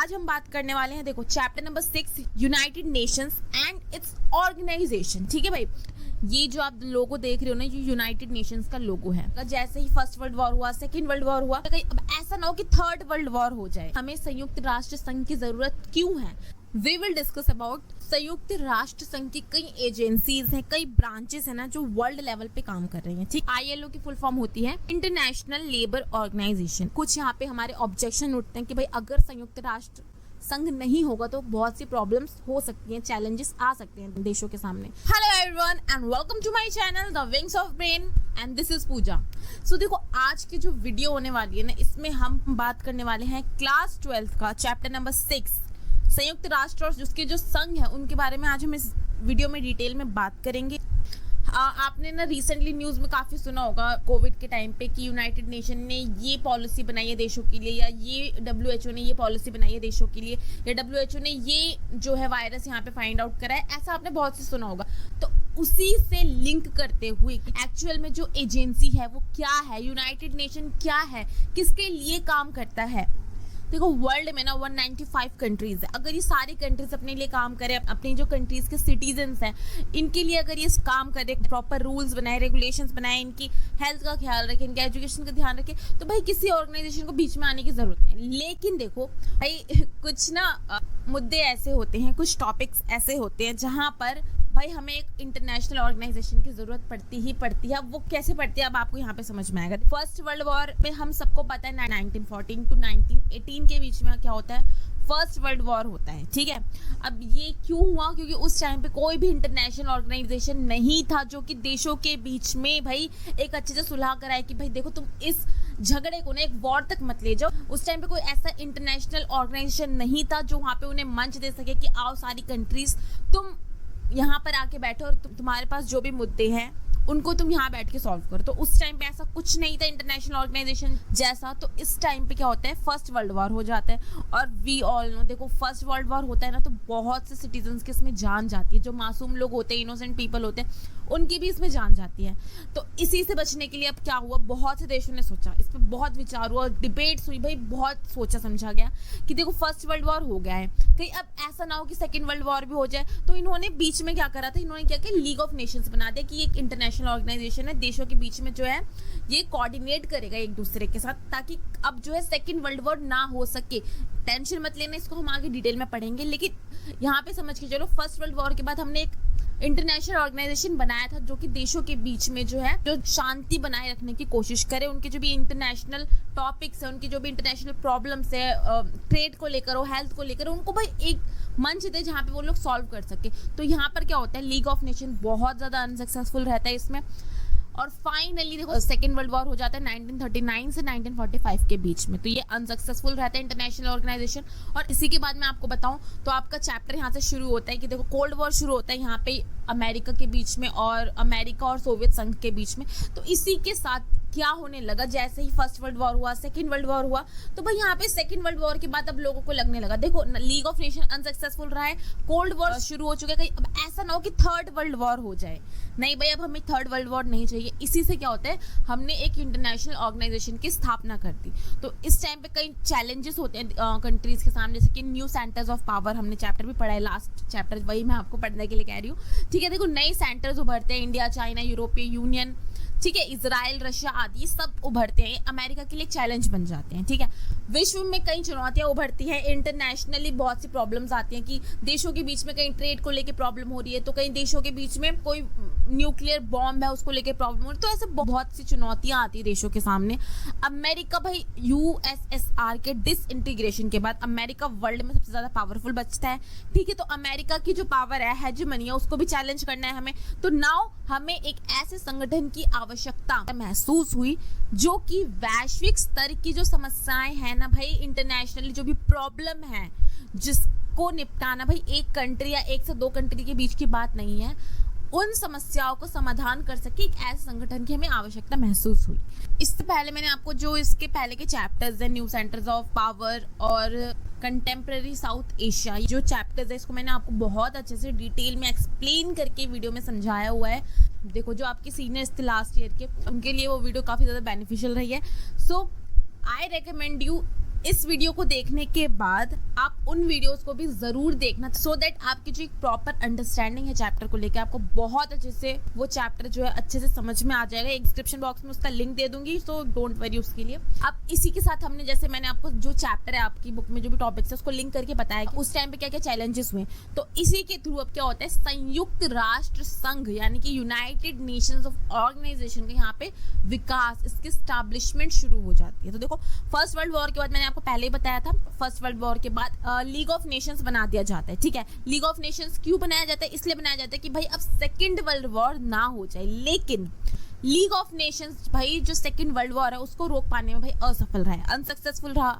आज हम बात करने वाले हैं, देखो chapter number 6 United Nations and its organisation. ठीक है भाई, ये जो आप लोगो देख रहे हो ना, ये यूनाइटेड नेशंस का लोगो है। जैसे ही फर्स्ट वर्ल्ड वॉर हुआ, सेकंड वर्ल्ड वॉर हुआ, कहीं अब ऐसा ना हो कि थर्ड वर्ल्ड वॉर हो जाए। हमें संयुक्त राष्ट्र संघ की जरूरत क्यों है? वी विल डिस्कस अबाउट संयुक्त राष्ट्र संघ की कई एजेंसीज हैं, कई ब्रांचेस हैं ना जो वर्ल्ड लेवल पे काम कर रही हैं। ठीक, ILO की फुल फॉर्म होती है इंटरनेशनल लेबर ऑर्गेनाइजेशन। कुछ यहाँ पे हमारे ऑब्जेक्शन उठते हैं कि भाई अगर संयुक्त राष्ट्र संघ नहीं होगा तो बहुत सी प्रॉब्लम्स हो सकती हैं, चैलेंजेस आ सकते हैं देशों के सामने। Hello everyone and welcome to my channel the wings of brain and this is Pooja. So देखो, आज की जो वीडियो होने वाली है ना, इसमें हम बात करने वाले हैं क्लास 12 का चैप्टर नंबर 6 संयुक्त राष्ट्र और जिसके जो संघ है उनके बारे में आज हम इस वीडियो में डिटेल में बात करेंगे। आपने ना रिसेंटली न्यूज़ में काफ़ी सुना होगा कोविड के टाइम पे कि यूनाइटेड नेशन ने ये पॉलिसी बनाई है देशों के लिए, या ये WHO ने ये पॉलिसी बनाई है देशों के लिए, या WHO ने ये जो है वायरस यहाँ पे फाइंड आउट करा है, ऐसा आपने बहुत से सुना होगा। तो उसी से लिंक करते हुए कि एक्चुअल में जो एजेंसी है वो क्या है, यूनाइटेड नेशन क्या है, किसके लिए काम करता है। देखो, वर्ल्ड में ना 195 कंट्रीज है। अगर ये सारी कंट्रीज अपने लिए काम करें, अपनी जो कंट्रीज के सिटीजन्स हैं इनके लिए अगर ये काम करें, प्रॉपर रूल्स बनाए, रेगुलेशंस बनाए, इनकी हेल्थ का ख्याल रखें, इनके एजुकेशन का ध्यान रखें, तो भाई किसी ऑर्गेनाइजेशन को बीच में आने की जरूरत नहीं। लेकिन देखो भाई, कुछ ना मुद्दे ऐसे होते हैं, कुछ टॉपिक्स ऐसे होते हैं जहाँ पर भाई हमें एक इंटरनेशनल ऑर्गेनाइजेशन की जरूरत पड़ती ही पड़ती है। अब वो कैसे पड़ती है अब आपको यहाँ पे समझ में आएगा। फर्स्ट वर्ल्ड वॉर में हम सबको पता है 1914 टू 1918 के बीच में क्या होता है, फर्स्ट वर्ल्ड वॉर होता है। ठीक है, अब ये क्यों हुआ? क्योंकि उस टाइम पे कोई भी इंटरनेशनल ऑर्गेनाइजेशन नहीं था जो कि देशों के बीच में भाई एक अच्छे से सुलह कराए कि भाई देखो तुम इस झगड़े को ना एक वॉर तक मत ले जाओ। उस टाइम पे कोई ऐसा इंटरनेशनल ऑर्गेनाइजेशन नहीं था जो वहाँ पे उन्हें मंच दे सके कि आओ सारी कंट्रीज तुम यहाँ पर आके बैठो और तुम्हारे पास जो भी मुद्दे हैं उनको तुम यहाँ बैठ के सॉल्व करो। तो उस टाइम पे ऐसा कुछ नहीं था इंटरनेशनल ऑर्गेनाइजेशन जैसा। तो इस टाइम पे क्या होता है, फर्स्ट वर्ल्ड वॉर हो जाता है। और वी ऑल नो, देखो फर्स्ट वर्ल्ड वॉर होता है ना तो बहुत से सिटीजन्स की इसमें जान जाती है। जो मासूम लोग होते हैं, इनोसेंट पीपल होते हैं, उनकी भी इसमें जान जाती है। तो इसी से बचने के लिए अब क्या हुआ, बहुत से देशों ने सोचा, इस पर बहुत विचार हुआ, डिबेट्स हुई, भाई बहुत सोचा समझा गया कि देखो फर्स्ट वर्ल्ड वॉर हो गया है, कहीं अब ऐसा ना हो कि सेकेंड वर्ल्ड वॉर भी हो जाए। तो इन्होंने बीच में क्या करा था, इन्होंने क्या किया, लीग ऑफ नेशंस बना दिया कि एक इंटरनेशनल ऑर्गेनाइजेशन है, देशों के बीच में जो है ये कोऑर्डिनेट करेगा एक दूसरे के साथ, ताकि अब जो है सेकेंड वर्ल्ड वॉर ना हो सके। टेंशन मत लेना, इसको हम आगे डिटेल में पढ़ेंगे। लेकिन यहाँ पे समझ के चलो, फर्स्ट वर्ल्ड वॉर के बाद हमने एक इंटरनेशनल ऑर्गेनाइजेशन बनाया था जो कि देशों के बीच में जो है जो शांति बनाए रखने की कोशिश करे, उनके जो भी इंटरनेशनल टॉपिक्स है, उनकी जो भी इंटरनेशनल प्रॉब्लम्स है, ट्रेड को लेकर हो, हेल्थ को लेकर, उनको भाई एक मंच दे जहाँ पे वो लोग सॉल्व कर सके। तो यहाँ पर क्या होता है, लीग ऑफ नेशन बहुत ज़्यादा अनसक्सेसफुल रहता है इसमें। और फाइनली देखो सेकेंड वर्ल्ड वॉर हो जाता है 1939 से 1945 के बीच में। तो ये अनसक्सेसफुल रहता है इंटरनेशनल ऑर्गेनाइजेशन। और इसी के बाद मैं आपको बताऊं तो आपका चैप्टर यहाँ से शुरू होता है कि देखो कोल्ड वॉर शुरू होता है यहाँ पे अमेरिका के बीच में और अमेरिका और सोवियत संघ के बीच में। तो इसी के साथ क्या होने लगा, जैसे ही फर्स्ट वर्ल्ड वॉर हुआ, सेकंड वर्ल्ड वॉर हुआ, तो भाई यहाँ पे सेकंड वर्ल्ड वॉर के बाद अब लोगों को लगने लगा, देखो लीग ऑफ नेशन अनसक्सेसफुल रहा है, कोल्ड वॉर शुरू हो चुका है, कहीं अब ऐसा ना हो कि थर्ड वर्ल्ड वॉर हो जाए। नहीं भाई, अब हमें थर्ड वर्ल्ड वॉर नहीं चाहिए। इसी से क्या होता है, हमने एक इंटरनेशनल ऑर्गेनाइजेशन की स्थापना कर दी। तो इस टाइम पे कई चैलेंजेस होते हैं कंट्रीज के सामने, जैसे कि न्यू सेंटर्स ऑफ पावर, हमने चैप्टर भी पढ़ा है, लास्ट चैप्टर वही मैं आपको पढ़ने के लिए कह रही हूँ। ठीक है, देखो नए सेंटर्स उभरते हैं, इंडिया, चाइना, यूरोपियन यूनियन, ठीक है, इजराइल, रशिया आदि सब उभरते हैं, अमेरिका के लिए चैलेंज बन जाते हैं। ठीक है, विश्व में कई चुनौतियां उभरती हैं, इंटरनेशनली बहुत सी प्रॉब्लम्स आती हैं कि देशों के बीच में कहीं ट्रेड को लेके प्रॉब्लम हो रही है, तो कहीं देशों के बीच में कोई न्यूक्लियर बॉम्ब है उसको लेके प्रॉब्लम हो रही है। तो ऐसे बहुत सी चुनौतियां आती है देशों के सामने। अमेरिका भाई USSR के डिसइंटीग्रेशन के बाद अमेरिका वर्ल्ड में सबसे ज्यादा पावरफुल बचता है। ठीक है, तो अमेरिका की जो पावर है, हेजेमनी है, उसको भी चैलेंज करना है हमें। तो नाउ हमें एक ऐसे संगठन की आवश्यकता महसूस हुई जो कि वैश्विक स्तर की जो समस्याएं हैं ना भाई, इंटरनेशनली जो भी प्रॉब्लम है जिसको निपटाना, भाई एक कंट्री या एक से दो कंट्री के बीच की बात नहीं है, उन समस्याओं को समाधान कर सके एक ऐसे संगठन की हमें आवश्यकता महसूस हुई। इससे पहले मैंने आपको जो इसके पहले के चैप्टर्स हैं, न्यू सेंटर्स ऑफ पावर और कंटेम्प्रेरी साउथ एशिया, जो चैप्टर्स है इसको मैंने आपको बहुत अच्छे से डिटेल में एक्सप्लेन करके वीडियो में समझाया हुआ है। देखो जो आपके सीनियर्स थे लास्ट ईयर के, उनके लिए वो वीडियो काफ़ी ज़्यादा बेनिफिशियल रही है। सो आई रेकमेंड यू इस वीडियो को देखने के बाद आप उन वीडियोस को भी जरूर देखना, सो दैट आपकी जो एक प्रॉपर अंडरस्टैंडिंग है चैप्टर को लेकर, आपको बहुत अच्छे से वो चैप्टर जो है अच्छे से समझ में आ जाएगा। एक डिस्क्रिप्शन बॉक्स में उसका लिंक दे दूंगी, सो डोंट वरी उसके लिए। अब इसी के साथ हमने, जैसे मैंने आपको जो चैप्टर है आपकी बुक में जो भी टॉपिक्स है उसको लिंक करके बताया कि उस टाइम पे क्या क्या चैलेंजेस हुए, तो इसी के थ्रू अब क्या होता है, संयुक्त राष्ट्र संघ यानी कि यूनाइटेड नेशंस ऑफ ऑर्गेनाइजेशन का यहाँ पे विकास, इसकी स्टैब्लिशमेंट शुरू हो जाती है। तो देखो, फर्स्ट वर्ल्ड वॉर के बाद मैंने आपको पहले ही बताया था, फर्स्ट वर्ल्ड वॉर के बाद लीग ऑफ नेशंस बना दिया जाता है। ठीक है, लीग ऑफ नेशंस क्यों बनाया जाता है? इसलिए बनाया जाता है कि भाई अब सेकेंड वर्ल्ड वॉर ना हो जाए। लेकिन लीग ऑफ नेशंस भाई जो सेकेंड वर्ल्ड वॉर है उसको रोक पाने में भाई असफल रहा है, अनसक्सेसफुल रहा।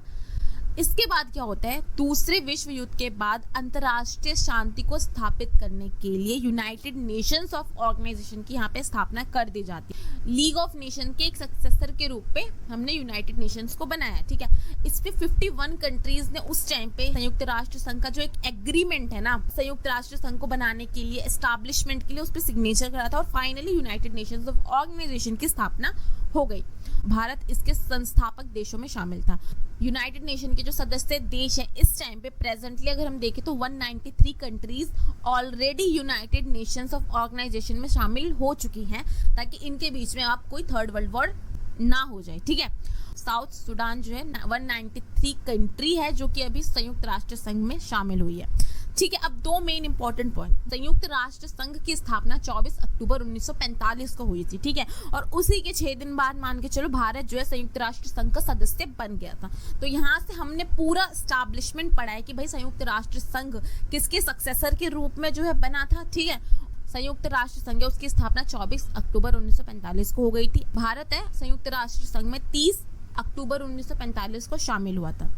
इसके बाद क्या होता है, दूसरे विश्व युद्ध के बाद अंतर्राष्ट्रीय शांति को स्थापित करने के लिए यूनाइटेड नेशंस ऑफ ऑर्गेनाइजेशन की यहाँ पे स्थापना कर दी जाती है। लीग ऑफ नेशन के एक सक्सेसर के रूप में हमने यूनाइटेड नेशंस को बनाया। ठीक है, इस पे 51 कंट्रीज ने उस टाइम पे संयुक्त राष्ट्र संघ का जो एक एग्रीमेंट है ना, संयुक्त राष्ट्र संघ को बनाने के लिए, एस्टैब्लिशमेंट के लिए उस पर सिग्नेचर करा था और finally United Nations of organisation की स्थापना हो गई। भारत इसके संस्थापक देशों में शामिल था। यूनाइटेड नेशन के जो सदस्य देश हैं इस टाइम पे प्रेजेंटली अगर हम देखें तो 193 countries already United Nations of organisation में शामिल हो चुकी हैं, ताकि इनके बीच में आप कोई थर्ड वर्ल्ड वॉर ना हो जाए। ठीक है, साउथ सूडान जो है 193 कंट्री है जो कि अभी संयुक्त राष्ट्र संघ में शामिल हुई है। ठीक है, अब दो मेन इंपॉर्टेंट पॉइंट। संयुक्त राष्ट्र संघ की स्थापना 24 अक्टूबर 1945 को हुई थी। ठीक है, और उसी के 6 दिन बाद मान के चलो भारत जो है संयुक्त राष्ट्र संघ का सदस्य बन गया था। तो यहाँ से हमने पूरा स्टैब्लिशमेंट पढ़ा है कि भाई संयुक्त राष्ट्र संघ किसके सक्सेसर के रूप में जो है बना था। ठीक है, संयुक्त राष्ट्र संघ है उसकी स्थापना 24 अक्टूबर 1945 को हो गई थी। भारत है संयुक्त राष्ट्र संघ में 30 अक्टूबर 1945 को शामिल हुआ था।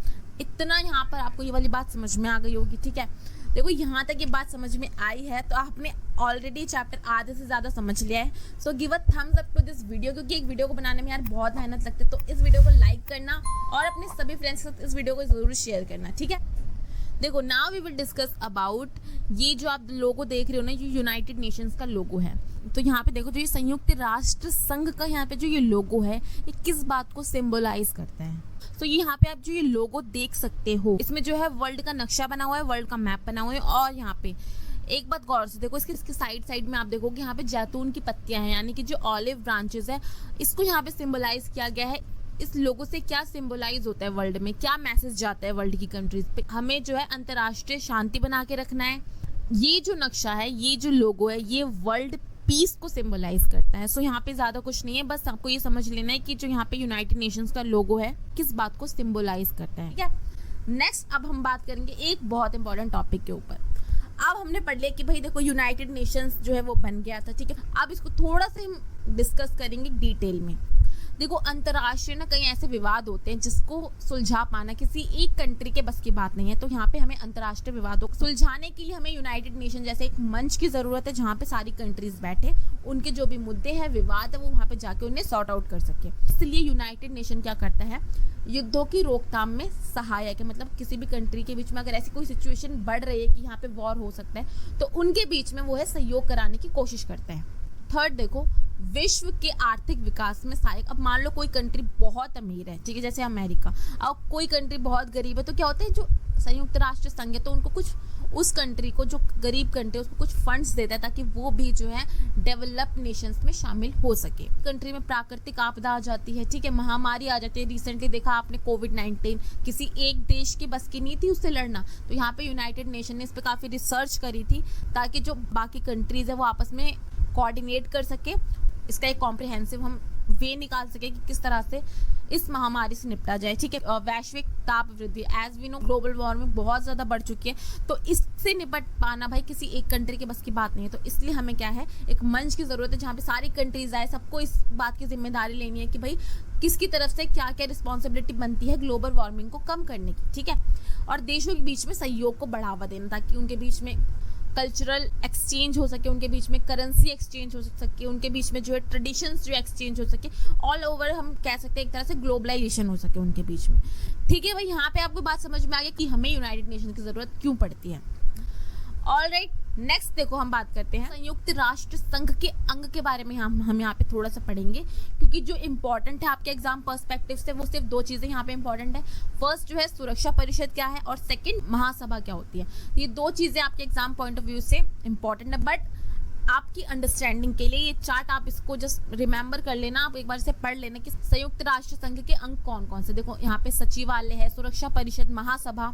इतना यहाँ पर आपको ये वाली बात समझ में आ गई होगी। ठीक है, देखो यहाँ तक ये बात समझ में आई है तो आपने ऑलरेडी चैप्टर आधे से ज़्यादा समझ लिया है। So give a thumbs up to this video, क्योंकि एक वीडियो को बनाने में यार बहुत मेहनत लगती है। तो इस वीडियो को लाइक करना और अपने सभी फ्रेंड्स के साथ इस वीडियो को जरूर शेयर करना। ठीक है, देखो now we will discuss about ये जो आप लोगो देख रहे हो ना, ये यूनाइटेड नेशंस का लोगो है। तो यहाँ पे देखो जो ये संयुक्त राष्ट्र संघ का यहाँ पे जो ये लोगो है ये किस बात को सिंबलाइज करता है। तो यहाँ पे आप जो ये लोगो देख सकते हो, इसमें जो है वर्ल्ड का नक्शा बना हुआ है, वर्ल्ड का मैप बना हुआ है। और यहाँ पे एक बात गौर से देखो, इसके साइड में आप देखोगे यहाँ पे जैतून की पत्तियां हैं, यानी कि जो ऑलिव ब्रांचेस है, इसको यहाँ पे सिंबलाइज किया गया है। इस लोगो से क्या सिंबलाइज होता है वर्ल्ड में, क्या मैसेज जाता है वर्ल्ड की कंट्रीज पे, हमें जो है अंतर्राष्ट्रीय शांति बना के रखना है। ये जो नक्शा है, ये जो लोगो है, ये वर्ल्ड पीस को सिंबलाइज करता है। सो यहाँ पे ज्यादा कुछ नहीं है, बस आपको ये समझ लेना है कि जो यहाँ पे यूनाइटेड नेशंस का लोगो है किस बात को सिंबलाइज करता है। ठीक है, नेक्स्ट अब हम बात करेंगे एक बहुत इंपॉर्टेंट टॉपिक के ऊपर। अब हमने पढ़ लिया कि भाई देखो यूनाइटेड नेशंस जो है वो बन गया था। ठीक है, अब इसको थोड़ा सा हम डिस्कस करेंगे डिटेल में। देखो अंतर्राष्ट्रीय ना कई ऐसे विवाद होते हैं जिसको सुलझा पाना किसी एक कंट्री के बस की बात नहीं है। तो यहाँ पे हमें अंतर्राष्ट्रीय विवादों को सुलझाने के लिए हमें यूनाइटेड नेशन जैसे एक मंच की जरूरत है, जहाँ पे सारी कंट्रीज बैठे, उनके जो भी मुद्दे हैं, विवाद है, वो वहाँ पे जाके उन्हें सॉर्ट आउट कर सके। इसलिए यूनाइटेड नेशन क्या करता है, युद्धों की रोकथाम में सहायक है। मतलब किसी भी कंट्री के बीच में अगर ऐसी कोई सिचुएशन बढ़ रही है कि यहाँ पे वॉर हो सकता है, तो उनके बीच में वो है सहयोग कराने की कोशिश करता है। थर्ड देखो, विश्व के आर्थिक विकास में सहायक। अब मान लो कोई कंट्री बहुत अमीर है, ठीक है, जैसे अमेरिका, अब कोई कंट्री बहुत गरीब है, तो क्या होता है, जो संयुक्त राष्ट्र संघ है तो उनको कुछ, उस कंट्री को, जो गरीब कंट्री है उसको कुछ फंड्स देता है ताकि वो भी जो है डेवलप नेशंस में शामिल हो सके। कंट्री में प्राकृतिक आपदा आ जाती है, ठीक है, महामारी आ जाती है। रिसेंटली देखा आपने कोविड-19, किसी एक देश की बस की नहीं थी उससे लड़ना, तो यहाँ पे यूनाइटेड नेशन ने इस पर काफ़ी रिसर्च करी थी ताकि जो बाकी कंट्रीज है वो आपस में कोऑर्डिनेट कर सके, इसका एक कॉम्प्रिहेंसिव हम वे निकाल सके कि किस तरह से इस महामारी से निपटा जाए। ठीक है, वैश्विक ताप वृद्धि, as we know global warming बहुत ज़्यादा बढ़ चुकी है, तो इससे निपट पाना भाई किसी एक कंट्री के बस की बात नहीं है। तो इसलिए हमें क्या है, एक मंच की ज़रूरत है जहाँ पे सारी कंट्रीज आए, सबको इस बात की जिम्मेदारी लेनी है कि भाई किसकी तरफ से क्या क्या रिस्पॉन्सिबिलिटी बनती है ग्लोबल वार्मिंग को कम करने की। ठीक है, और देशों के बीच में सहयोग को बढ़ावा देना ताकि उनके बीच में कल्चरल एक्सचेंज हो सके, उनके बीच में करेंसी एक्सचेंज हो सके, उनके बीच में जो है ट्रेडिशंस जो एक्सचेंज हो सके, ऑल ओवर हम कह सकते हैं एक तरह से ग्लोबलाइजेशन हो सके उनके बीच में। ठीक है भाई, यहाँ पे आपको बात समझ में आ गया कि हमें यूनाइटेड नेशन की ज़रूरत क्यों पड़ती है। ऑलराइट, नेक्स्ट देखो हम बात करते हैं संयुक्त राष्ट्र संघ के अंग के बारे में। हम यहाँ पे थोड़ा सा पढ़ेंगे, क्योंकि जो इम्पोर्टेंट है आपके एग्जाम पर्सपेक्टिव से वो सिर्फ दो चीजें यहाँ पे इम्पोर्टेंट है। फर्स्ट जो है सुरक्षा परिषद क्या है, और सेकंड महासभा क्या होती है। ये दो चीजें आपके एग्जाम पॉइंट ऑफ व्यू से इम्पोर्टेंट है, बट आपकी अंडरस्टैंडिंग के लिए ये चार्ट आप इसको जस्ट रिमेंबर कर लेना, आप एक बार से पढ़ लेना कि संयुक्त राष्ट्र संघ के अंग कौन कौन से। देखो यहाँ पे सचिवालय है, सुरक्षा परिषद, महासभा,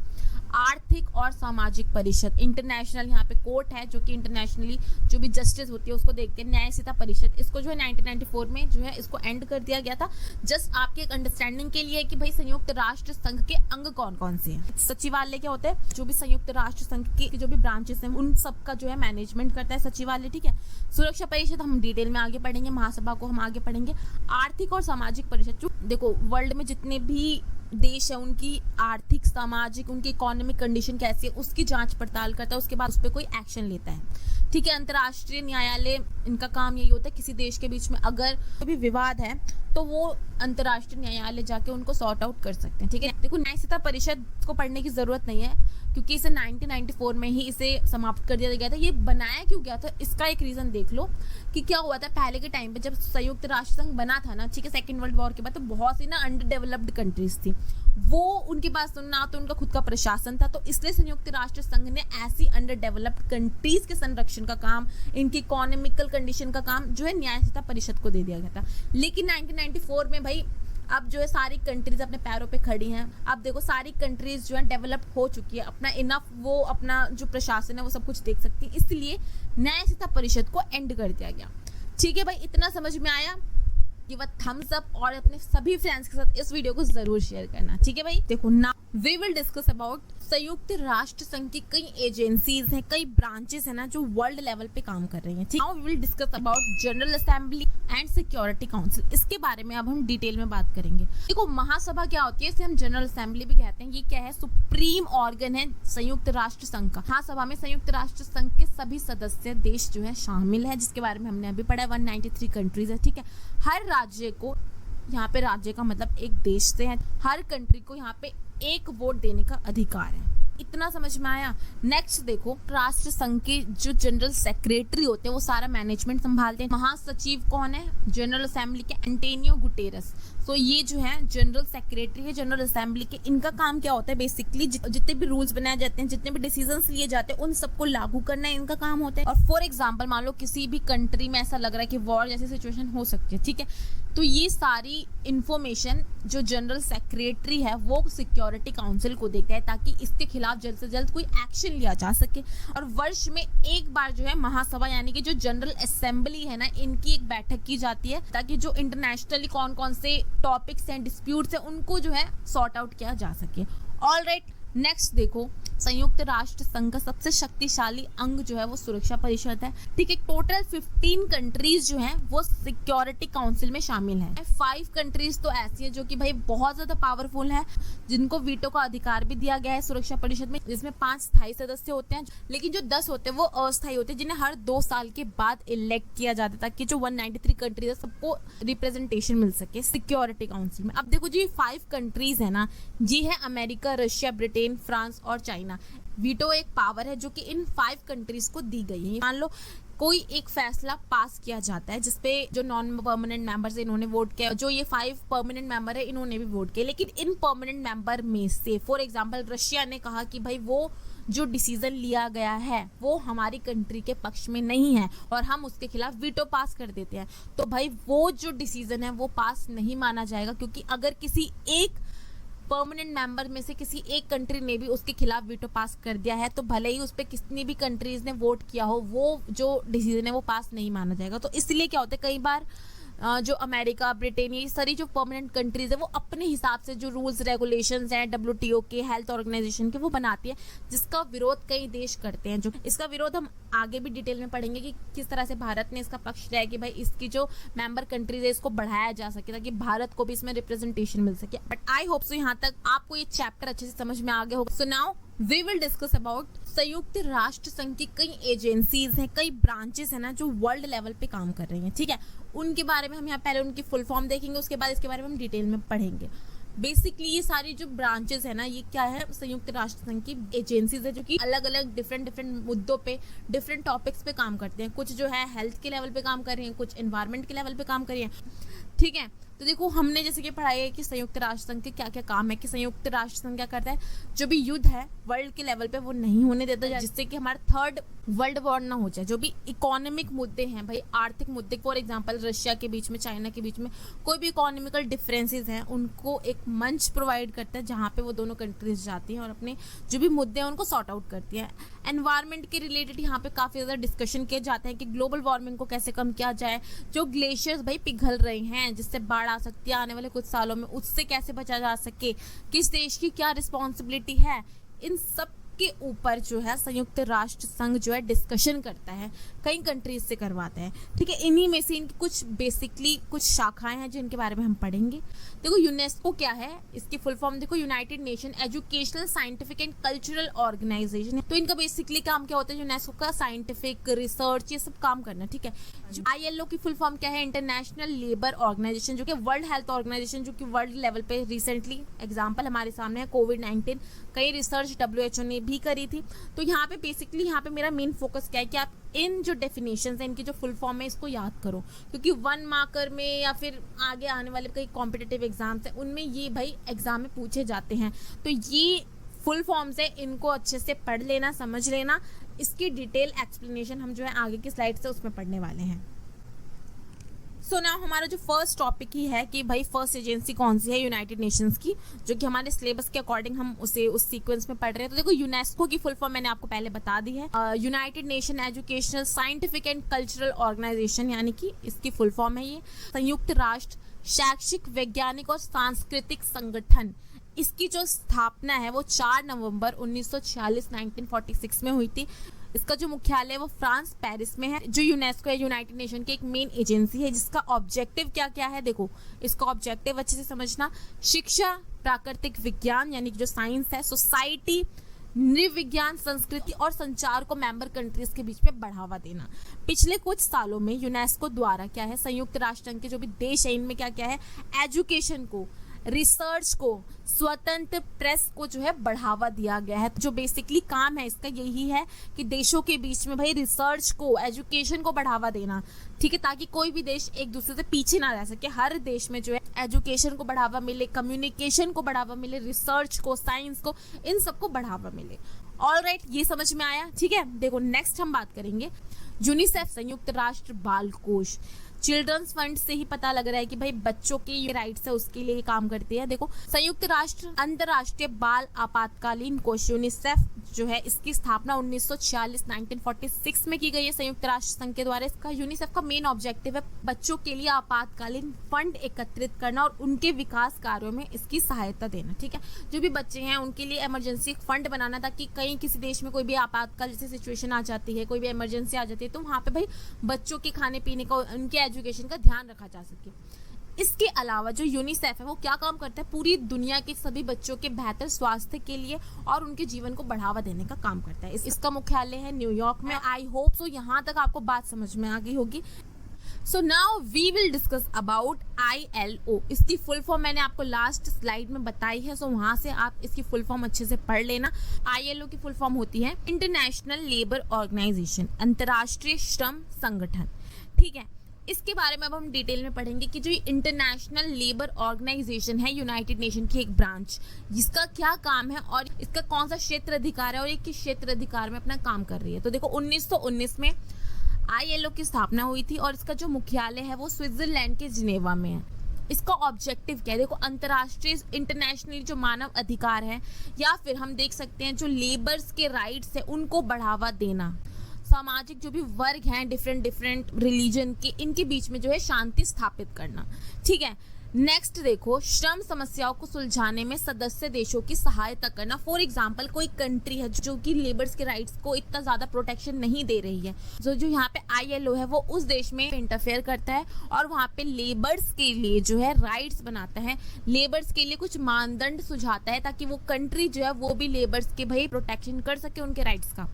आर्थिक और सामाजिक परिषद, इंटरनेशनल यहाँ पे कोर्ट है जो कि इंटरनेशनली जो भी जस्टिस होती है उसको देखते हैं, न्यायिकता परिषद। इसको जो है 1994 में जो है इसको एंड कर दिया गया था। जस्ट आपके एक अंडरस्टैंडिंग के लिए कि भाई संयुक्त राष्ट्र संघ के अंग कौन कौन से हैं। सचिवालय क्या होता है, जो भी संयुक्त राष्ट्र संघ के जो भी ब्रांचेस हैं उन सबका जो है मैनेजमेंट करता है सचिवालय, ठीक है। सुरक्षा परिषद हम डिटेल में आगे पढ़ेंगे, महासभा को हम आगे पढ़ेंगे। आर्थिक और सामाजिक परिषद, जो देखो वर्ल्ड में जितने भी देश है उनकी आर्थिक, सामाजिक, उनकी इकोनॉमिक कंडीशन कैसी है उसकी जांच पड़ताल करता है, उसके बाद उस पर कोई एक्शन लेता है, ठीक है। अंतर्राष्ट्रीय न्यायालय, इनका काम यही होता है किसी देश के बीच में अगर कोई विवाद है तो वो अंतर्राष्ट्रीय न्यायालय जाके उनको सॉर्ट आउट कर सकते हैं, ठीक है। देखो न्यायिकता परिषद को पढ़ने की जरूरत नहीं है, क्योंकि इसे 1994 में ही इसे समाप्त कर दिया गया था। ये बनाया क्यों गया था, इसका एक रीजन देख लो कि क्या हुआ था पहले के टाइम पे जब संयुक्त राष्ट्र संघ बना था ना, ठीक है, सेकेंड वर्ल्ड वॉर के बाद, तो बहुत सी ना अंडर डेवलप्ड कंट्रीज थी, वो उनके पास ना तो उनका खुद का प्रशासन था, तो इसलिए संयुक्त राष्ट्र संघ ने ऐसी अंडर डेवलप्ड कंट्रीज के संरक्षण का काम, इनकी इकोनॉमिकल कंडीशन का काम जो है न्यायिकता परिषद को दे दिया गया था। लेकिन 1994 में भाई अब जो है सारी कंट्रीज अपने पैरों पे खड़ी हैं। अब देखो सारी कंट्रीज जो है डेवलप हो चुकी है, अपना इनफ वो अपना जो प्रशासन है वो सब कुछ देख सकती है, इसलिए न्यायिकता परिषद को एंड कर दिया गया, ठीक है भाई। इतना समझ में आया, गिव अ थम्स अप और अपने सभी फ्रेंड्स के साथ इस वीडियो को जरूर शेयर करना, ठीक है भाई। देखो ना वी विल डिस्कस अबाउट संयुक्त राष्ट्र संघ की कई एजेंसीज हैं, कई ब्रांचेस है ना जो वर्ल्ड लेवल पे काम कर रही हैं, ठीक। Now we will discuss about general assembly and security council, इसके बारे में अब हम डिटेल में बात करेंगे। देखो महासभा क्या होती है, इसे हम जनरल असेंबली भी कहते हैं। ये क्या है, सुप्रीम ऑर्गन है संयुक्त राष्ट्र संघ का। महासभा में संयुक्त राष्ट्र संघ के सभी सदस्य देश जो है शामिल है, जिसके बारे में हमने अभी पढ़ा है। 193 कंट्रीज है, ठीक है। हर राज्य को, यहाँ पे राज्य का मतलब एक देश से है, हर कंट्री को यहाँ पे एक वोट देने का अधिकार है। इतना समझ में आया। नेक्स्ट देखो राष्ट्र संघ के जो जनरल सेक्रेटरी होते हैं वो सारा मैनेजमेंट संभालते हैं। महासचिव कौन है, जनरल असेंबली के एंटोनियो गुटेरस। तो ये जो है जनरल सेक्रेटरी है जनरल असेंबली के। इनका काम क्या होता है, बेसिकली जितने भी रूल्स बनाए जाते हैं, जितने भी डिसीजंस लिए जाते हैं, उन सबको लागू करना इनका काम होता है। और फॉर एग्जांपल मान लो किसी भी कंट्री में ऐसा लग रहा है कि वॉर जैसी सिचुएशन हो सकती है, ठीक है, तो ये सारी इंफॉर्मेशन जो जनरल सेक्रेटरी है वो सिक्योरिटी काउंसिल को देता है, ताकि इसके खिलाफ जल्द से जल्द कोई एक्शन लिया जा सके। और वर्ष में एक बार जो है महासभा यानी कि जो जनरल असेंबली है ना, इनकी एक बैठक की जाती है, ताकि जो इंटरनेशनली कौन कौन से टॉपिक्स हैं, डिस्प्यूट्स हैं, उनको जो है सॉर्ट आउट किया जा सके। ऑलराइट, नेक्स्ट देखो संयुक्त राष्ट्र संघ का सबसे शक्तिशाली अंग जो है वो सुरक्षा परिषद है, ठीक है। टोटल 15 कंट्रीज जो हैं वो सिक्योरिटी काउंसिल में शामिल हैं। 5 कंट्रीज तो ऐसी हैं जो कि भाई बहुत ज्यादा पावरफुल है, जिनको वीटो का अधिकार भी दिया गया है सुरक्षा परिषद में, जिसमें 5 स्थायी सदस्य होते हैं, लेकिन जो 10 होते हैं वो अस्थायी होते हैं, जिन्हें हर 2 साल के बाद इलेक्ट किया जाता है, ताकि जो 193 कंट्रीज है सबको रिप्रेजेंटेशन मिल सके सिक्योरिटी काउंसिल में। अब देखो जी 5 कंट्रीज है ना, ये है अमेरिका, रशिया, ब्रिटेन, फ्रांस और चाइना। वीटो एक पावर है जो कि इन 5 कंट्रीज को दी गई है। मान लो कोई एक फैसला पास किया जाता है जिसपे जो नॉन परमानेंट मेंबर्स इन्होंने वोट किया, जो ये 5 परमानेंट मेंबर है इन्होंने भी वोट किया, लेकिन इन परमानेंट मेंबर में से फॉर एग्जांपल रशिया ने कहा कि भाई वो जो डिसीजन लिया गया है वो हमारी कंट्री के पक्ष में नहीं है और हम उसके खिलाफ वीटो पास कर देते हैं, तो भाई वो जो डिसीजन है वो पास नहीं माना जाएगा, क्योंकि अगर किसी एक परमानेंट मेंबर में से किसी एक कंट्री ने भी उसके खिलाफ वीटो पास कर दिया है, तो भले ही उस पर कितनी भी कंट्रीज ने वोट किया हो, वो जो डिसीजन है वो पास नहीं माना जाएगा। तो इसलिए क्या होता है, कई बार जो अमेरिका, ब्रिटेन, ये सारी जो परमानेंट कंट्रीज है वो अपने हिसाब से जो रूल्स रेगुलेशंस हैं WTO के, हेल्थ ऑर्गेनाइजेशन के, वो बनाती है, जिसका विरोध कई देश करते हैं। जो इसका विरोध हम आगे भी डिटेल में पढ़ेंगे कि किस तरह से भारत ने इसका पक्ष लिया है कि भाई इसकी जो मेंबर कंट्रीज है इसको बढ़ाया जा सके, ताकि भारत को भी इसमें रिप्रेजेंटेशन मिल सके। बट आई होप सो यहाँ तक आपको ये चैप्टर अच्छे से समझ में आ गया होगा। So now we will discuss about संयुक्त राष्ट्र संघ की कई एजेंसीज हैं, कई ब्रांचेस हैं ना जो वर्ल्ड लेवल पे काम कर रही हैं, ठीक है। उनके बारे में हम यहाँ पहले उनकी फुल फॉर्म देखेंगे, उसके बाद इसके बारे में हम डिटेल में पढ़ेंगे। बेसिकली ये सारी जो ब्रांचेस है ना, ये क्या है, संयुक्त राष्ट्र संघ की एजेंसीज है जो कि अलग अलग डिफरेंट मुद्दों पे, डिफरेंट टॉपिक्स पे काम करते हैं। कुछ जो है हेल्थ के लेवल पे काम कर रही हैं, कुछ एनवायरनमेंट के लेवल पे काम कर रही हैं, ठीक है। तो देखो हमने जैसे कि पढ़ाई है कि संयुक्त राष्ट्र संघ के क्या क्या काम है, कि संयुक्त राष्ट्र संघ क्या करता है, जो भी युद्ध है वर्ल्ड के लेवल पे वो नहीं होने देता, जिससे कि हमारा थर्ड वर्ल्ड वॉर ना हो जाए। जो भी इकोनॉमिक मुद्दे हैं भाई, आर्थिक मुद्दे, फॉर एग्जांपल रशिया के बीच में, चाइना के बीच में कोई भी इकोनॉमिकल डिफरेंसेस हैं, उनको एक मंच प्रोवाइड करता है जहाँ पे वो दोनों कंट्रीज जाती हैं और अपने जो भी मुद्दे हैं उनको सॉर्ट आउट करती हैं। एनवायरनमेंट के रिलेटेड यहाँ पे काफ़ी ज़्यादा डिस्कशन किए जाते हैं कि ग्लोबल वार्मिंग को कैसे कम किया जाए, जो ग्लेशियर्स भाई पिघल रहे हैं जिससे बाढ़ आ सकती है आने वाले कुछ सालों में, उससे कैसे बचा जा सके, किस देश की क्या रिस्पॉन्सिबिलिटी है, इन सब के ऊपर जो है संयुक्त राष्ट्र संघ जो है डिस्कशन करता है, कई कंट्रीज से करवाता है, ठीक है। इन्हीं में से इनकी कुछ बेसिकली कुछ शाखाएं हैं जिनके बारे में हम पढ़ेंगे। देखो यूनेस्को क्या है, इसकी फुल फॉर्म देखो, United Nation educational scientific and cultural organisation है। तो इनका बेसिकली काम क्या होता है, यूनेस्को का साइंटिफिक रिसर्च ये सब काम करना, ठीक है। ILO की फुल फॉर्म क्या है, इंटरनेशनल लेबर ऑर्गेनाइजेशन, जो कि वर्ल्ड हेल्थ ऑर्गेनाइजेशन, जो कि वर्ल्ड लेवल पे रिसेंटली एग्जाम्पल हमारे सामने है कोविड-19, कई रिसर्च WHO ने भी करी थी। तो यहाँ पे बेसिकली यहाँ पे मेरा मेन फोकस क्या है कि आप इन जो डेफिनेशंस हैं, इनकी जो फुल फॉर्म है, इसको याद करो, क्योंकि 1 मार्कर में या फिर आगे आने वाले कई कॉम्पिटिटिव एग्जाम्स हैं उनमें ये भाई एग्जाम में पूछे जाते हैं। तो ये फुल फॉर्म्स है, इनको अच्छे से पढ़ लेना, समझ लेना। इसकी डिटेल एक्सप्लेनेशन हम जो है आगे की स्लाइड से उसमें पढ़ने वाले हैं। सो नाउ हमारा जो फर्स्ट टॉपिक ही है कि भाई फर्स्ट एजेंसी कौन सी है यूनाइटेड नेशंस की, जो कि हमारे सिलेबस के अकॉर्डिंग हम उसे उस सीक्वेंस में पढ़ रहे हैं। तो देखो यूनेस्को की फुल फॉर्म मैंने आपको पहले बता दी है, United Nation educational scientific and cultural organisation, यानी कि इसकी फुल फॉर्म है ये संयुक्त राष्ट्र शैक्षिक, वैज्ञानिक और सांस्कृतिक संगठन। इसकी जो स्थापना है वो 4 नवंबर 1946 1946 में हुई थी। इसका जो मुख्यालय है वो फ्रांस पेरिस में है। जो यूनेस्को है यूनाइटेड नेशन की एक मेन एजेंसी है, जिसका ऑब्जेक्टिव क्या क्या है, देखो इसका ऑब्जेक्टिव अच्छे से समझना, शिक्षा, प्राकृतिक विज्ञान यानी कि जो साइंस है, सोसाइटी, नृविज्ञान, संस्कृति और संचार को मेंबर कंट्रीज के बीच में बढ़ावा देना। पिछले कुछ सालों में यूनेस्को द्वारा क्या है, संयुक्त राष्ट्र संघ के जो भी देश है इनमें क्या क्या है, एजुकेशन को, रिसर्च को, स्वतंत्र प्रेस को जो है बढ़ावा दिया गया है। जो बेसिकली काम है इसका यही है कि देशों के बीच में भाई रिसर्च को, एजुकेशन को बढ़ावा देना, ठीक है, ताकि कोई भी देश एक दूसरे से पीछे ना रह सके। हर देश में जो है एजुकेशन को बढ़ावा मिले, कम्युनिकेशन को बढ़ावा मिले, रिसर्च को, साइंस को, इन सबको बढ़ावा मिले। ऑलराइट, ये समझ में आया, ठीक है। देखो नेक्स्ट हम बात करेंगे यूनिसेफ, संयुक्त राष्ट्र बाल कोष। चिल्ड्रंस फंड से ही पता लग रहा है कि भाई बच्चों के राइट्स है उसके लिए काम करती है। देखो संयुक्त राष्ट्र अंतर्राष्ट्रीय बाल आपातकालीन कोष यूनिसेफ जो है, इसकी स्थापना 1946 1946 में की गई है संयुक्त राष्ट्र संघ के द्वारा। इसका यूनिसेफ का मेन ऑब्जेक्टिव है बच्चों के लिए आपातकालीन फंड एकत्रित करना और उनके विकास कार्यों में इसकी सहायता देना, ठीक है। जो भी बच्चे हैं उनके लिए इमरजेंसी फंड बनाना, ताकि कहीं किसी देश में कोई भी आपातकाल जैसी सिचुएशन आ जाती है, कोई भी इमरजेंसी आ जाती है, तो वहाँ पे भाई बच्चों के खाने पीने का, उनके एजुकेशन का ध्यान रखा जा सके। इसके अलावा जो यूनिसेफ है वो क्या काम करता है, पूरी दुनिया के सभी बच्चों के बेहतर स्वास्थ्य के लिए और उनके जीवन को बढ़ावा देने का काम करता है। इसका मुख्यालय है न्यूयॉर्क में। आई होप सो यहाँ तक आपको बात समझ में आ गई होगी। So now we will discuss about ILO। इसकी फुल फॉर्म मैंने आपको लास्ट स्लाइड में बताई है, सो वहां से आप इसकी फुल फॉर्म अच्छे से पढ़ लेना। ILO की फुल फॉर्म होती है इंटरनेशनल लेबर ऑर्गेनाइजेशन, अंतर्राष्ट्रीय श्रम संगठन, ठीक है। इसके बारे में अब हम डिटेल में पढ़ेंगे कि जो इंटरनेशनल लेबर ऑर्गेनाइजेशन है यूनाइटेड नेशन की एक ब्रांच, जिसका क्या काम है और इसका कौन सा क्षेत्र अधिकार है और ये किस क्षेत्र अधिकार में अपना काम कर रही है। तो देखो 1919 में ILO की स्थापना हुई थी और इसका जो मुख्यालय है वो स्विट्जरलैंड के जिनेवा में है। इसका ऑब्जेक्टिव क्या है, देखो अंतर्राष्ट्रीय इंटरनेशनली जो मानव अधिकार है या फिर हम देख सकते हैं जो लेबर्स के राइट्स है उनको बढ़ावा देना, सामाजिक जो भी वर्ग हैं डिफरेंट रिलीजन के, इनके बीच में जो है शांति स्थापित करना, ठीक है। नेक्स्ट देखो श्रम समस्याओं को सुलझाने में सदस्य देशों की सहायता करना। फॉर एग्जांपल कोई कंट्री है जो कि लेबर्स के राइट्स को इतना ज्यादा प्रोटेक्शन नहीं दे रही है, जो यहाँ पे ILO है वो उस देश में इंटरफेयर करता है और वहाँ पे लेबर्स के लिए जो है राइट्स बनाता है, लेबर्स के लिए कुछ मानदंड सुझाता है ताकि वो कंट्री जो है वो भी लेबर्स के भाई प्रोटेक्शन कर सके उनके राइट्स का,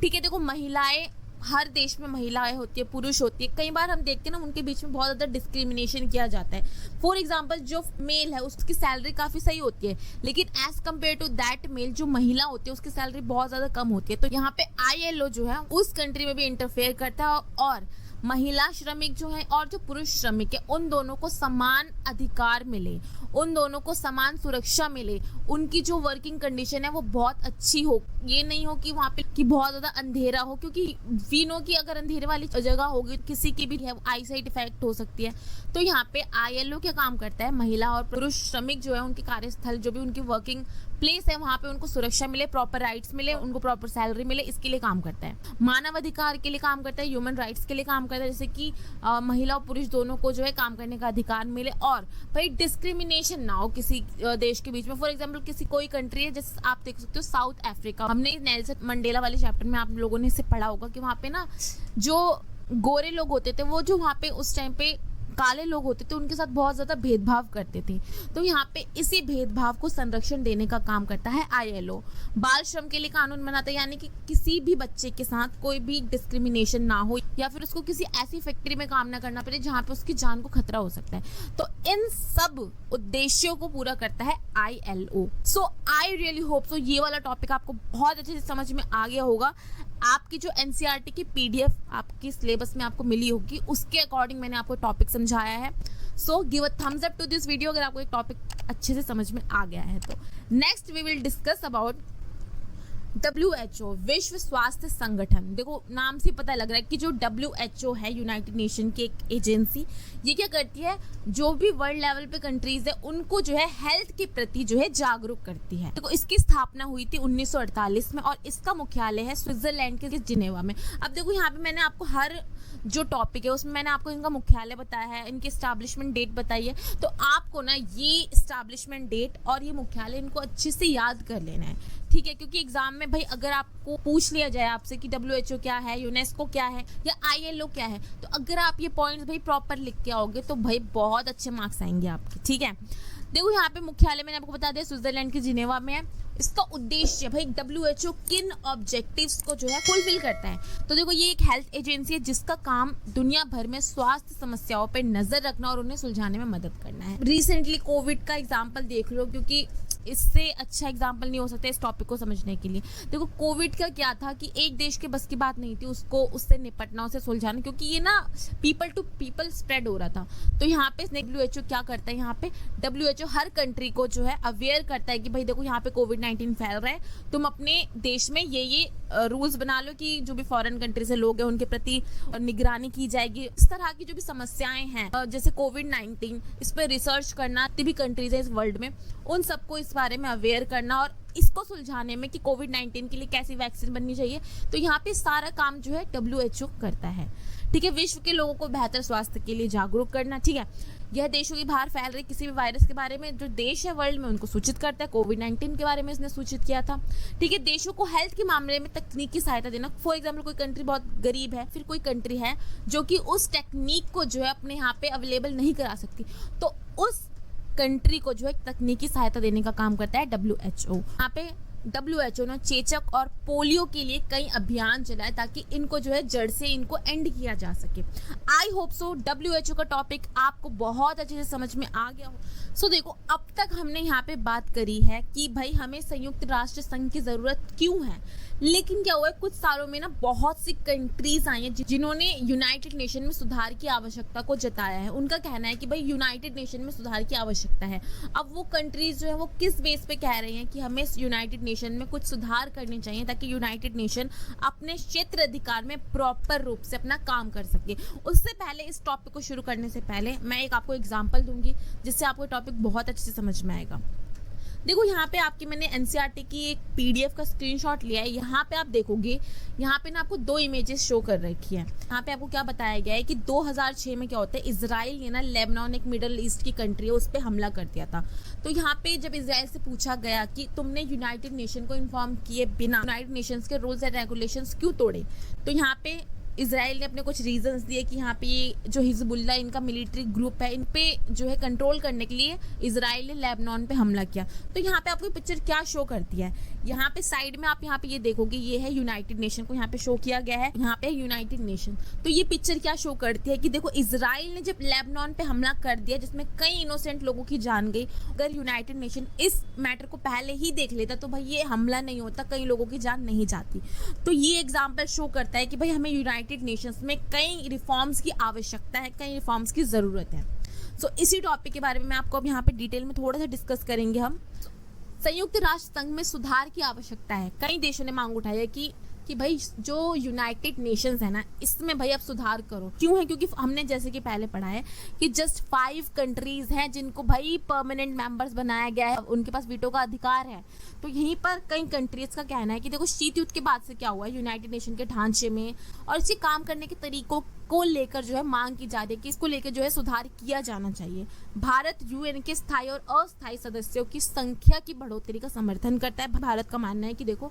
ठीक है। देखो महिलाएं हर देश में महिलाएं होती है, पुरुष होती है, कई बार हम देखते हैं ना उनके बीच में बहुत ज़्यादा डिस्क्रिमिनेशन किया जाता है। फॉर एग्जांपल जो मेल है उसकी सैलरी काफ़ी सही होती है, लेकिन as compare to that male जो महिला होती है उसकी सैलरी बहुत ज़्यादा कम होती है। तो यहाँ पे ILO जो है उस कंट्री में भी इंटरफेयर करता है और महिला श्रमिक जो है और जो पुरुष श्रमिक है उन दोनों को समान अधिकार मिले, उन दोनों को समान सुरक्षा मिले, उनकी जो वर्किंग कंडीशन है वो बहुत अच्छी हो। ये नहीं हो कि वहाँ पे कि बहुत ज़्यादा अंधेरा हो, क्योंकि वी नो कि अगर अंधेरे वाली जगह होगी किसी की भी आई साइट इफेक्ट हो सकती है। तो यहाँ पे ILO क्या काम करता है, महिला और पुरुष श्रमिक जो है उनके कार्यस्थल जो भी उनकी वर्किंग प्लेस है वहाँ पे उनको सुरक्षा मिले, प्रॉपर राइट्स मिले, उनको प्रॉपर सैलरी मिले, इसके लिए काम करता है। मानव अधिकार के लिए काम करता है, ह्यूमन राइट्स के लिए काम करता है, जैसे कि महिला और पुरुष दोनों को जो है काम करने का अधिकार मिले और भाई डिस्क्रिमिनेशन ना हो किसी देश के बीच में। फॉर एग्जाम्पल किसी कोई कंट्री है जैसे आप देख सकते हो साउथ अफ्रीका, हमने नेल्सन मंडेला वाले चैप्टर में आप लोगों ने इसे पढ़ा होगा कि वहाँ पे ना जो गोरे लोग होते थे वो जो वहाँ पे उस टाइम पे काले लोग होते थे उनके साथ बहुत ज़्यादा भेदभाव करते थे। तो यहाँ पे इसी भेदभाव को संरक्षण देने का काम करता है ILO। बाल श्रम के लिए कानून बनाता है, यानी कि किसी भी बच्चे के साथ कोई भी डिस्क्रिमिनेशन ना हो या फिर उसको किसी ऐसी फैक्ट्री में काम ना करना पड़े जहाँ पे उसकी जान को खतरा हो सकता है। तो इन सब उद्देश्यों को पूरा करता है ILO। सो आई रियली होप सो ये वाला टॉपिक आपको बहुत अच्छे से समझ में आ गया होगा। आपकी जो NCERT की PDF आपकी सिलेबस में आपको मिली होगी उसके अकॉर्डिंग मैंने आपको टॉपिक समझाया है। So give a thumbs up to this video अगर आपको एक टॉपिक अच्छे से समझ में आ गया है। तो next we will discuss about WHO, विश्व स्वास्थ्य संगठन। देखो नाम से पता लग रहा है कि जो WHO है यूनाइटेड नेशन की एक एजेंसी, ये क्या करती है, जो भी वर्ल्ड लेवल पे कंट्रीज है उनको जो है हेल्थ के प्रति जो है जागरूक करती है। देखो इसकी स्थापना हुई थी 1948 में और इसका मुख्यालय है स्विट्जरलैंड के जिनेवा में। अब देखो यहाँ पे मैंने आपको हर जो टॉपिक है उसमें मैंने आपको इनका मुख्यालय बताया है, इनकी एस्टैब्लिशमेंट डेट बताई है। तो आपको ना ये एस्टैब्लिशमेंट डेट और ये मुख्यालय इनको अच्छे से याद कर लेना है, ठीक है, क्योंकि एग्जाम में भाई अगर आपको पूछ लिया जाए आपसे कि WHO क्या है, यूनेस्को क्या है या ILO क्या है, तो अगर आप ये पॉइंट्स भाई प्रॉपर लिख के आओगे तो भाई बहुत अच्छे मार्क्स आएंगे आपके, ठीक है। देखो यहाँ पे मुख्यालय मैंने आपको बता दिया स्विट्जरलैंड के जिनेवा में है। इसका उद्देश्य भाई WHO किन ऑब्जेक्टिव्स को जो है फुलफिल करता है। तो देखो ये एक हेल्थ एजेंसी है जिसका काम दुनिया भर में स्वास्थ्य समस्याओं पर नजर रखना और उन्हें सुलझाने में मदद करना है। रिसेंटली कोविड का एग्जाम्पल देख लो, क्योंकि इससे अच्छा एग्जाम्पल नहीं हो सकता इस टॉपिक को समझने के लिए। देखो कोविड का क्या था कि एक देश के बस की बात नहीं थी उसको उससे निपटना, उसे सुलझाना, क्योंकि ये ना पीपल टू पीपल स्प्रेड हो रहा था। तो यहाँ पे WHO क्या करता है, यहाँ पे WHO हर कंट्री को जो है अवेयर करता है कि भाई देखो यहाँ पे COVID-19 फैल रहा है, तुम अपने देश में ये रूल्स बना लो कि जो भी फॉरेन कंट्री से लोग हैं उनके प्रति निगरानी की जाएगी। इस तरह की जो भी समस्याएं हैं जैसे COVID-19, इस पर रिसर्च करना, जितनी भी कंट्रीज है इस वर्ल्ड में उन सबको इस बारे में अवेयर करना और इसको सुलझाने में कि COVID-19 के लिए कैसी वैक्सीन बननी चाहिए। तो यहाँ पे सारा काम जो है WHO करता है, ठीक है। विश्व के लोगों को बेहतर स्वास्थ्य के लिए जागरूक करना, ठीक है। यह देशों के बाहर फैल रहे किसी भी वायरस के बारे में जो देश है वर्ल्ड में उनको सूचित करता है। COVID-19 के बारे में इसने सूचित किया था, ठीक है। देशों को हेल्थ के मामले में तकनीकी सहायता देना। फॉर एग्जाम्पल कोई कंट्री बहुत गरीब है, फिर कोई कंट्री है जो कि उस टेक्निक को जो है अपने यहाँ पे अवेलेबल नहीं करा सकती, तो उस कंट्री को जो है तकनीकी सहायता देने का काम करता है WHO। यहाँ पे WHO ने चेचक और पोलियो के लिए कई अभियान चलाए ताकि इनको जो है जड़ से इनको एंड किया जा सके। आई होप सो WHO का टॉपिक आपको बहुत अच्छे से समझ में आ गया हो। सो देखो अब तक हमने यहाँ पे बात करी है कि भाई हमें संयुक्त राष्ट्र संघ की जरूरत क्यों है, लेकिन क्या हुआ है कुछ सालों में ना बहुत सी कंट्रीज आई हैं जिन्होंने यूनाइटेड नेशन में सुधार की आवश्यकता को जताया है। उनका कहना है कि भाई यूनाइटेड नेशन में सुधार की आवश्यकता है। अब वो कंट्रीज जो है वो किस बेस पे कह रही हैं कि हमें यूनाइटेड नेशन में कुछ सुधार करने चाहिए ताकि यूनाइटेड नेशन अपने क्षेत्र अधिकार में प्रॉपर रूप से अपना काम कर सके। उससे पहले इस टॉपिक को शुरू करने से पहले मैं एक आपको एग्जाम्पल दूंगी जिससे आपको टॉपिक बहुत अच्छे से समझ में आएगा। देखो यहाँ पे आपकी मैंने NCERT की एक PDF का स्क्रीनशॉट लिया है। यहाँ पे आप देखोगे यहाँ पे ना आपको दो इमेजेस शो कर रखी है। यहाँ पे आपको क्या बताया गया है कि 2006 में क्या होता है, इजराइल ने ना लेबनान एक मिडल ईस्ट की कंट्री है उस पर हमला कर दिया था। तो यहाँ पे जब इजराइल से पूछा गया कि तुमने यूनाइटेड नेशन को इन्फॉर्म किए बिना यूनाइटेड नेशंस के रूल्स एंड रेगुलेशंस क्यों तोड़े, तो यहाँ पे इसराइल ने अपने कुछ रीजंस दिए कि यहाँ पे ये जो हिजबुल्ला इनका मिलिट्री ग्रुप है, इन पे जो है कंट्रोल करने के लिए इसराइल ने लेबनान पे हमला किया। तो यहाँ पे आपको पिक्चर क्या शो करती है, यहाँ पे साइड में आप यहाँ पे ये देखोगे, ये है यूनाइटेड नेशन को यहाँ पे शो किया गया है, यहाँ पे यूनाइटेड नेशन। तो ये पिक्चर क्या शो करती है कि देखो इसराइल ने जब लेबनान पे हमला कर दिया जिसमें कई इनोसेंट लोगों की जान गई, अगर यूनाइटेड नेशन इस मैटर को पहले ही देख लेता तो भाई ये हमला नहीं होता, कई लोगों की जान नहीं जाती। तो ये एग्जाम्पल शो करता है कि भाई हमें यूनाइटेड नेशंस में कई रिफॉर्म्स की आवश्यकता है, कई रिफॉर्म्स की ज़रूरत है। सो इसी टॉपिक के बारे में मैं आपको अब यहाँ पे डिटेल में थोड़ा सा डिस्कस करेंगे हम। संयुक्त राष्ट्र संघ में सुधार की आवश्यकता है। कई देशों ने मांग उठाई है कि भाई जो यूनाइटेड नेशंस है ना, इसमें भाई अब सुधार करो। क्यों है? क्योंकि हमने जैसे कि पहले पढ़ा है कि जस्ट 5 कंट्रीज हैं जिनको भाई परमानेंट मेंबर्स बनाया गया है, उनके पास वीटो का अधिकार है। तो यहीं पर कई कंट्रीज का कहना है कि देखो शीत युद्ध के बाद से क्या हुआ है यूनाइटेड नेशन के ढांचे में और इसके काम करने के तरीकों को लेकर जो है मांग की जा रही है कि इसको लेकर जो है सुधार किया जाना चाहिए। भारत यूएन के स्थायी और अस्थायी सदस्यों की संख्या की बढ़ोतरी का समर्थन करता है। भारत का मानना है कि देखो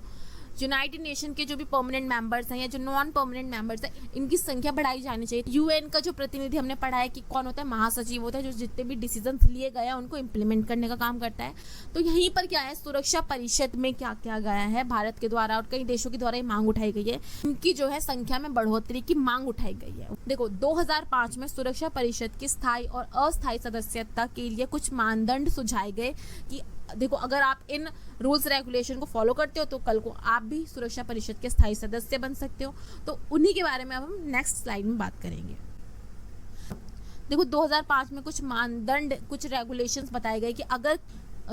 यूनाइटेड नेशन के जो भी परमानेंट मेंबर्स हैं या जो नॉन परमानेंट मेंबर्स हैं, इनकी संख्या बढ़ाई जानी चाहिए। यूएन का जो प्रतिनिधि हमने पढ़ा है कि कौन होता है, महासचिव होता है, जो जितने भी डिसीजंस लिए गए हैं उनको इम्प्लीमेंट करने का काम करता है। तो यहीं पर क्या है, सुरक्षा परिषद में क्या किया गया है भारत के द्वारा और कई देशों के द्वारा ये मांग उठाई गई है, इनकी जो है संख्या में बढ़ोतरी की मांग उठाई गई है। देखो 2005 में सुरक्षा परिषद की स्थायी और अस्थायी सदस्यता के लिए कुछ मानदंड सुझाए गए कि देखो अगर आप इन रूल्स रेगुलेशन को फॉलो करते हो तो कल को आप भी सुरक्षा परिषद के स्थायी सदस्य बन सकते हो। तो उन्हीं के बारे में अब हम नेक्स्ट स्लाइड में बात करेंगे। देखो 2005 में कुछ मानदंड, कुछ रेगुलेशंस बताए गए कि अगर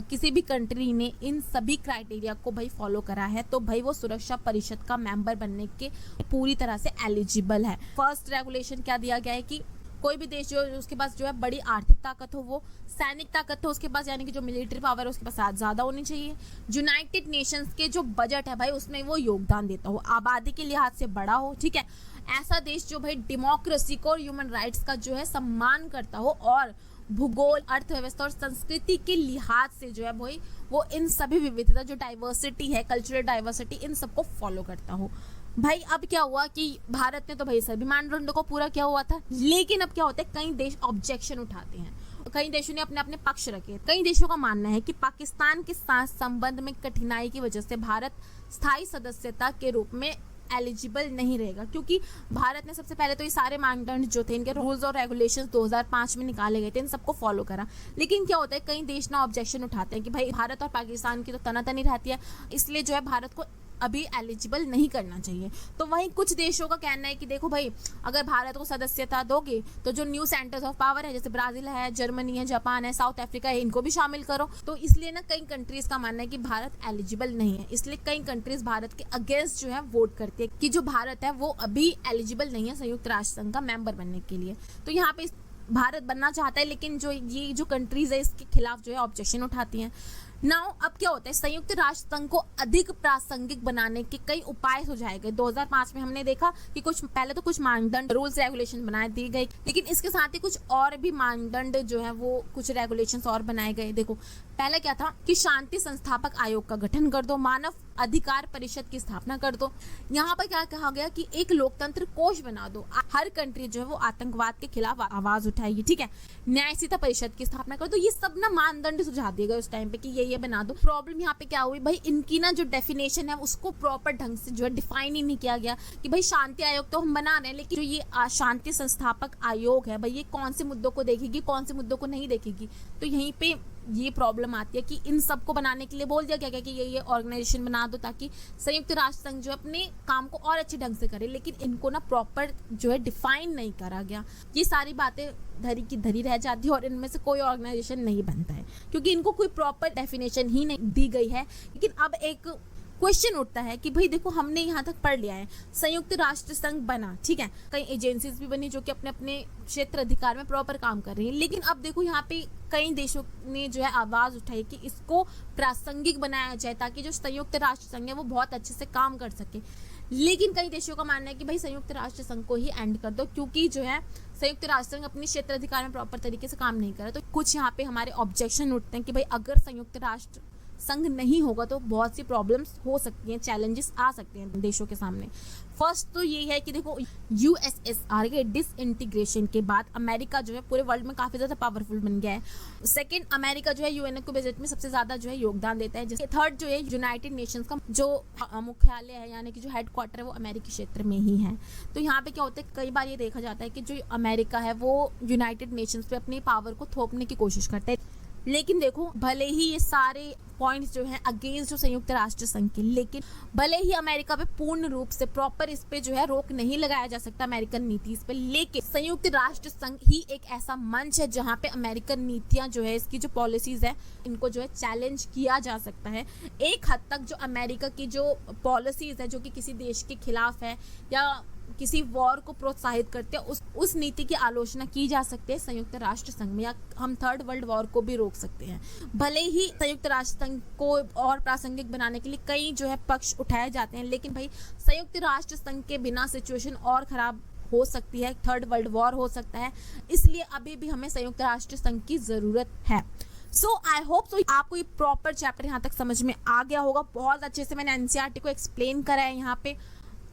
किसी भी कंट्री ने इन सभी क्राइटेरिया को भाई फॉलो करा है तो भाई वो सुरक्षा परिषद का मेंबर बनने के पूरी तरह से एलिजिबल है। फर्स्ट रेगुलेशन क्या दिया गया है कि कोई भी देश जो उसके पास जो है बड़ी आर्थिक ताकत हो, वो सैनिक ताकत हो उसके पास, यानी कि जो मिलिट्री पावर है उसके पास ज़्यादा होनी चाहिए। यूनाइटेड नेशंस के जो बजट है भाई उसमें वो योगदान देता हो, आबादी के लिहाज से बड़ा हो, ठीक है। ऐसा देश जो भाई डेमोक्रेसी को और ह्यूमन राइट्स का जो है सम्मान करता हो और भूगोल, अर्थव्यवस्था और संस्कृति के लिहाज से जो है भाई वो इन सभी विविधता, जो डाइवर्सिटी है, कल्चरल डाइवर्सिटी, इन सबको फॉलो करता हो। भाई अब क्या हुआ कि भारत ने तो भाई सभी मानदंडों को पूरा किया हुआ था, लेकिन अब क्या होता है कई देश ऑब्जेक्शन उठाते हैं, कई देशों ने अपने अपने पक्ष रखे। कई देशों का मानना है कि पाकिस्तान के साथ संबंध में कठिनाई की वजह से भारत स्थायी सदस्यता के रूप में एलिजिबल नहीं रहेगा, क्योंकि भारत ने सबसे पहले तो ये सारे मानदंड जो थे, इनके रूल्स और रेगुलेशंस 2005 में निकाले गए थे, इन सबको फॉलो करा। लेकिन क्या होता है कई देश ना ऑब्जेक्शन उठाते हैं कि भाई भारत और पाकिस्तान की तो तनातनी रहती है, इसलिए जो है भारत को अभी एलिजिबल नहीं करना चाहिए। तो वहीं कुछ देशों का कहना है कि देखो भाई अगर भारत को सदस्यता दोगे तो जो न्यू सेंटर्स ऑफ पावर है जैसे ब्राजील है, जर्मनी है, जापान है, साउथ अफ्रीका है, इनको भी शामिल करो। तो इसलिए ना कई कंट्रीज का मानना है कि भारत एलिजिबल नहीं है, इसलिए कई कंट्रीज भारत के अगेंस्ट जो है वोट करती है कि जो भारत है वो अभी एलिजिबल नहीं है संयुक्त राष्ट्र संघ का मेंबर बनने के लिए। तो यहाँ पे भारत बनना चाहता है, लेकिन जो कंट्रीज है इसके खिलाफ जो है ऑब्जेक्शन उठाती हैं। नाउ अब क्या होता है, संयुक्त राष्ट्र संघ को अधिक प्रासंगिक बनाने के कई उपाय सुझाए गए। 2005 में हमने देखा कि पहले तो कुछ मानदंड, रूल्स रेगुलेशन बनाए दिए गए, लेकिन इसके साथ ही कुछ और भी मानदंड जो है वो कुछ रेगुलेशंस और बनाए गए। देखो पहला क्या था कि शांति संस्थापक आयोग का गठन कर दो, मानव अधिकार परिषद की स्थापना कर दो। यहाँ पर क्या कहा गया कि एक लोकतंत्र कोष बना दो, हर कंट्री जो है वो आतंकवाद के खिलाफ आवाज उठाएगी, ठीक है। न्यायशीता परिषद की स्थापना कर दो। ये सब ना मानदंड सुझा दिए गए उस टाइम पे कि ये बना दो। प्रॉब्लम यहाँ पे क्या हुई भाई, इनकी ना जो डेफिनेशन है उसको प्रॉपर ढंग से जो है डिफाइन ही नहीं किया गया कि भाई शांति आयोग तो हम बना रहे हैं, लेकिन जो ये शांति संस्थापक आयोग है भाई ये कौन से मुद्दों को देखेगी, कौन से मुद्दों को नहीं देखेगी। तो यहीं पे ये प्रॉब्लम आती है कि इन सबको बनाने के लिए बोल दिया गया कि ये ऑर्गेनाइजेशन बना दो ताकि संयुक्त राष्ट्र संघ जो अपने काम को और अच्छे ढंग से करे, लेकिन इनको ना प्रॉपर जो है डिफाइन नहीं करा गया। ये सारी बातें धरी की धरी रह जाती है और इनमें से कोई ऑर्गेनाइजेशन नहीं बनता है क्योंकि इनको कोई प्रॉपर डेफिनेशन ही नहीं दी गई है। लेकिन अब एक क्वेश्चन उठता है कि भाई देखो हमने यहाँ तक पढ़ लिया है, संयुक्त राष्ट्र संघ बना, ठीक है, कई एजेंसीज भी बनी जो कि अपने अपने क्षेत्र अधिकार में प्रॉपर काम कर रही हैं, लेकिन अब देखो यहाँ पे कई देशों ने जो है आवाज उठाई कि इसको प्रासंगिक बनाया जाए ताकि जो संयुक्त राष्ट्र संघ है वो बहुत अच्छे से काम कर सके। लेकिन कई देशों का मानना है कि भाई संयुक्त राष्ट्र संघ को ही एंड कर दो क्योंकि जो है संयुक्त राष्ट्र संघ अपनी क्षेत्र अधिकार में प्रॉपर तरीके से काम नहीं कर रहा। तो कुछ यहाँ पे हमारे ऑब्जेक्शन उठते हैं कि भाई अगर संयुक्त राष्ट्र संघ नहीं होगा तो बहुत सी प्रॉब्लम्स हो सकती हैं, चैलेंजेस आ सकते हैं देशों के सामने। फर्स्ट तो ये है कि देखो यूएसएसआर के डिसइंटीग्रेशन के बाद अमेरिका जो है पूरे वर्ल्ड में काफ़ी ज़्यादा पावरफुल बन गया है। सेकंड, अमेरिका जो है यूएन के बजट में सबसे ज़्यादा जो है योगदान देता है। जैसे थर्ड जो है यूनाइटेड नेशंस का जो मुख्यालय है यानी कि जो हेडक्वार्टर है वो अमेरिकी क्षेत्र में ही है। तो यहाँ पे क्या होता है, कई बार ये देखा जाता है कि जो अमेरिका है वो यूनाइटेड नेशंस पे अपनी पावर को थोपने की कोशिश करता है। लेकिन देखो भले ही ये सारे पॉइंट्स जो हैं अगेंस्ट जो संयुक्त राष्ट्र संघ के, लेकिन भले ही अमेरिका पे पूर्ण रूप से प्रॉपर इस पे जो है रोक नहीं लगाया जा सकता अमेरिकन नीति इस पे, लेकिन संयुक्त राष्ट्र संघ ही एक ऐसा मंच है जहां पे अमेरिकन नीतियां जो है, इसकी जो पॉलिसीज है, इनको जो है चैलेंज किया जा सकता है। एक हद तक जो अमेरिका की जो पॉलिसीज है जो कि किसी देश के खिलाफ है या किसी वॉर को प्रोत्साहित करते हैं, उस नीति की आलोचना की जा सकती है संयुक्त राष्ट्र संघ में, या हम थर्ड वर्ल्ड वॉर को भी रोक सकते हैं। भले ही संयुक्त राष्ट्र संघ को और प्रासंगिक बनाने के लिए कई जो है पक्ष उठाए जाते हैं, लेकिन भाई संयुक्त राष्ट्र संघ के बिना सिचुएशन और खराब हो सकती है, थर्ड वर्ल्ड वॉर हो सकता है। इसलिए अभी भी हमें संयुक्त राष्ट्र संघ की जरूरत है। सो आई होप सो आपको ये प्रॉपर चैप्टर यहाँ तक समझ में आ गया होगा। बहुत अच्छे से मैंने एनसीईआरटी को एक्सप्लेन करा है यहाँ पे।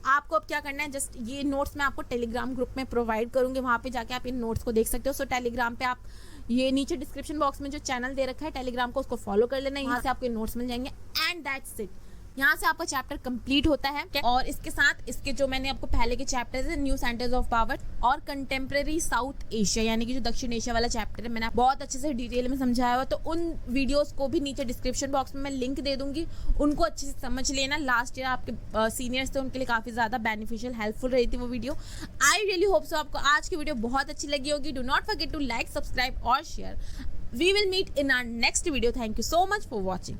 आपको अब क्या करना है, जस्ट ये नोट्स मैं आपको टेलीग्राम ग्रुप में प्रोवाइड करूंगी, वहाँ पे जाके आप इन नोट्स को देख सकते हो। सो टेलीग्राम पे आप ये नीचे डिस्क्रिप्शन बॉक्स में जो चैनल दे रखा है टेलीग्राम को, उसको फॉलो कर लेना, यहाँ से आपके नोट्स मिल जाएंगे एंड दैट्स इट। यहाँ से आपका चैप्टर कंप्लीट होता है। और इसके साथ इसके जो मैंने आपको पहले के चैप्टर है न्यू सेंटर्स ऑफ पावर और कंटेम्प्रेरी साउथ एशिया यानी कि जो दक्षिण एशिया वाला चैप्टर है, मैंने बहुत अच्छे से डिटेल में समझाया हुआ, तो उन वीडियोस को भी नीचे डिस्क्रिप्शन बॉक्स में मैं लिंक दे दूंगी, उनको अच्छे से समझ लेना। लास्ट ईयर आपके सीनियर्स थे उनके लिए काफ़ी ज़्यादा बेनिफिशियल हेल्पफुल रही थी वो video. I really hope so आपको आज की वीडियो बहुत अच्छी लगी होगी। Do not forget to like, subscribe और share. We will meet in our next video. Thank you so much for watching.